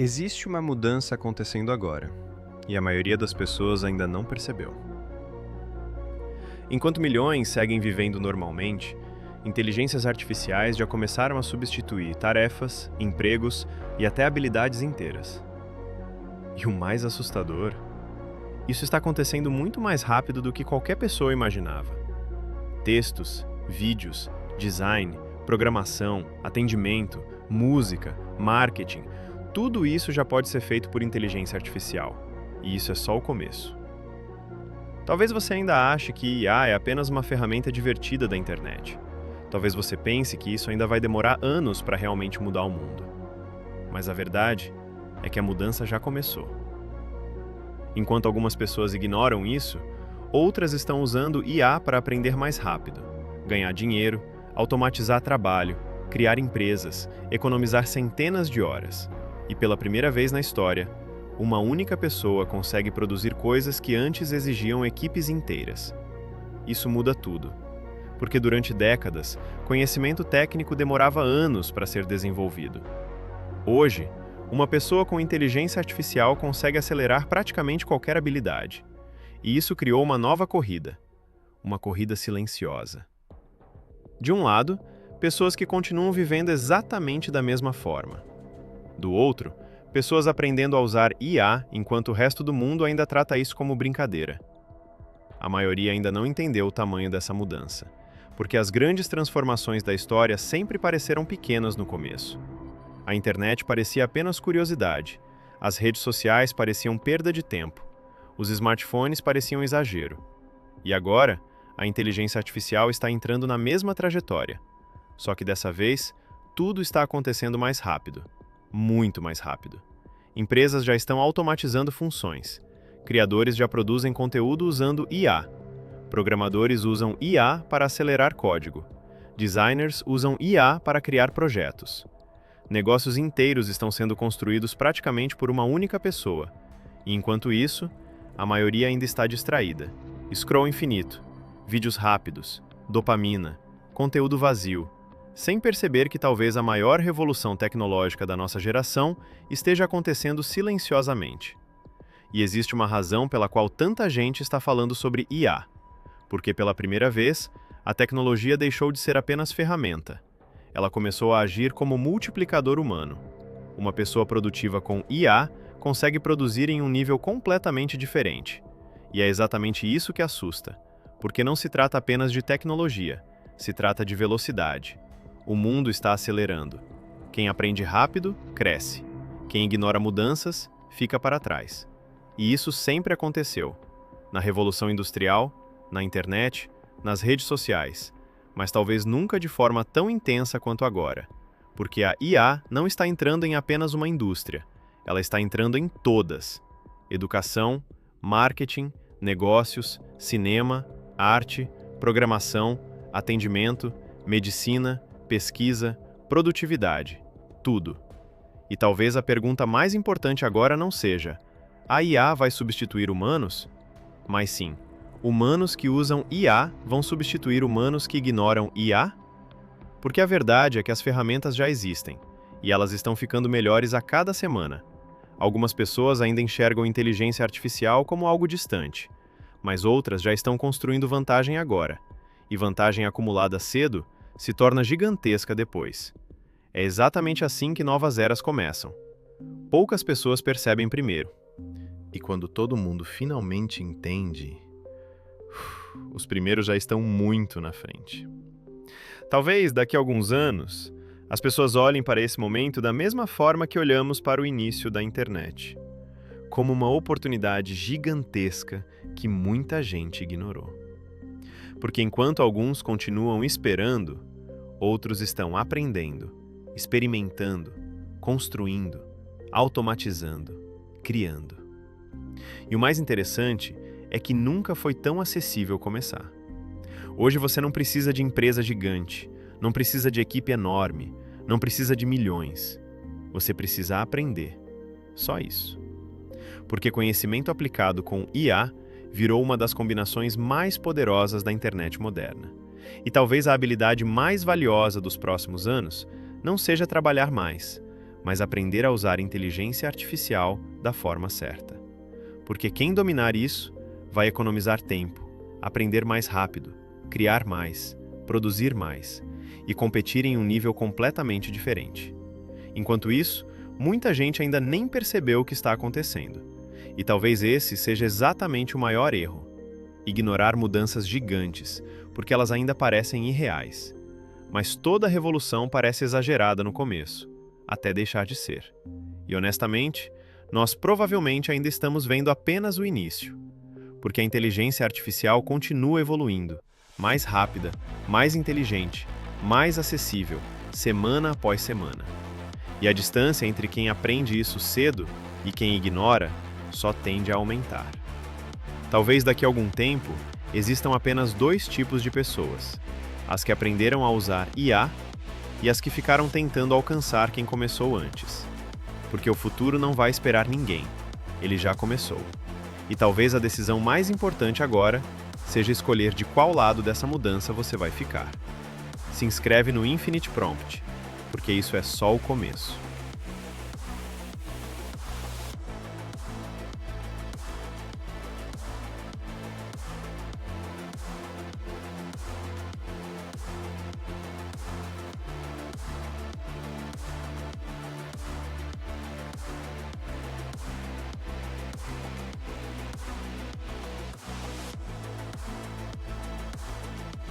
Existe uma mudança acontecendo agora, e a maioria das pessoas ainda não percebeu. Enquanto milhões seguem vivendo normalmente, inteligências artificiais já começaram a substituir tarefas, empregos e até habilidades inteiras. E o mais assustador, isso está acontecendo muito mais rápido do que qualquer pessoa imaginava. Textos, vídeos, design, programação, atendimento, música, marketing, tudo isso já pode ser feito por inteligência artificial. E isso é só o começo. Talvez você ainda ache que IA é apenas uma ferramenta divertida da internet. Talvez você pense que isso ainda vai demorar anos para realmente mudar o mundo. Mas a verdade é que a mudança já começou. Enquanto algumas pessoas ignoram isso, outras estão usando IA para aprender mais rápido, ganhar dinheiro, automatizar trabalho, criar empresas, economizar centenas de horas. E pela primeira vez na história, uma única pessoa consegue produzir coisas que antes exigiam equipes inteiras. Isso muda tudo, porque durante décadas, conhecimento técnico demorava anos para ser desenvolvido. Hoje, uma pessoa com inteligência artificial consegue acelerar praticamente qualquer habilidade. E isso criou uma nova corrida, uma corrida silenciosa. De um lado, pessoas que continuam vivendo exatamente da mesma forma. Do outro, pessoas aprendendo a usar IA enquanto o resto do mundo ainda trata isso como brincadeira. A maioria ainda não entendeu o tamanho dessa mudança, porque as grandes transformações da história sempre pareceram pequenas no começo. A internet parecia apenas curiosidade, as redes sociais pareciam perda de tempo, os smartphones pareciam exagero. E agora, a inteligência artificial está entrando na mesma trajetória. Só que dessa vez, tudo está acontecendo mais rápido. Muito mais rápido. Empresas já estão automatizando funções. Criadores já produzem conteúdo usando IA. Programadores usam IA para acelerar código. Designers usam IA para criar projetos. Negócios inteiros estão sendo construídos praticamente por uma única pessoa. E enquanto isso, a maioria ainda está distraída. Scroll infinito, vídeos rápidos, dopamina, conteúdo vazio, sem perceber que talvez a maior revolução tecnológica da nossa geração esteja acontecendo silenciosamente. E existe uma razão pela qual tanta gente está falando sobre IA. Porque pela primeira vez, a tecnologia deixou de ser apenas ferramenta. Ela começou a agir como multiplicador humano. Uma pessoa produtiva com IA consegue produzir em um nível completamente diferente. E é exatamente isso que assusta, porque não se trata apenas de tecnologia, se trata de velocidade. O mundo está acelerando. Quem aprende rápido, cresce. Quem ignora mudanças, fica para trás. E isso sempre aconteceu. Na Revolução Industrial, na internet, nas redes sociais. Mas talvez nunca de forma tão intensa quanto agora. Porque a IA não está entrando em apenas uma indústria. Ela está entrando em todas. Educação, marketing, negócios, cinema, arte, programação, atendimento, medicina, pesquisa, produtividade, tudo. E talvez a pergunta mais importante agora não seja: a IA vai substituir humanos? Mas sim, humanos que usam IA vão substituir humanos que ignoram IA? Porque a verdade é que as ferramentas já existem, e elas estão ficando melhores a cada semana. Algumas pessoas ainda enxergam inteligência artificial como algo distante, mas outras já estão construindo vantagem agora, e vantagem acumulada cedo se torna gigantesca depois. É exatamente assim que novas eras começam. Poucas pessoas percebem primeiro. E quando todo mundo finalmente entende, os primeiros já estão muito na frente. Talvez daqui a alguns anos, as pessoas olhem para esse momento da mesma forma que olhamos para o início da internet, como uma oportunidade gigantesca que muita gente ignorou. Porque enquanto alguns continuam esperando, outros estão aprendendo, experimentando, construindo, automatizando, criando. E o mais interessante é que nunca foi tão acessível começar. Hoje você não precisa de empresa gigante, não precisa de equipe enorme, não precisa de milhões. Você precisa aprender. Só isso. Porque conhecimento aplicado com IA virou uma das combinações mais poderosas da internet moderna. E talvez a habilidade mais valiosa dos próximos anos não seja trabalhar mais, mas aprender a usar inteligência artificial da forma certa. Porque quem dominar isso vai economizar tempo, aprender mais rápido, criar mais, produzir mais e competir em um nível completamente diferente. Enquanto isso, muita gente ainda nem percebeu o que está acontecendo. E talvez esse seja exatamente o maior erro: ignorar mudanças gigantes, porque elas ainda parecem irreais. Mas toda revolução parece exagerada no começo, até deixar de ser. E honestamente, nós provavelmente ainda estamos vendo apenas o início, porque a inteligência artificial continua evoluindo, mais rápida, mais inteligente, mais acessível, semana após semana. E a distância entre quem aprende isso cedo e quem ignora só tende a aumentar. Talvez daqui a algum tempo existam apenas dois tipos de pessoas: as que aprenderam a usar IA e as que ficaram tentando alcançar quem começou antes. Porque o futuro não vai esperar ninguém, ele já começou. E talvez a decisão mais importante agora seja escolher de qual lado dessa mudança você vai ficar. Se inscreve no Infinite Prompt, porque isso é só o começo.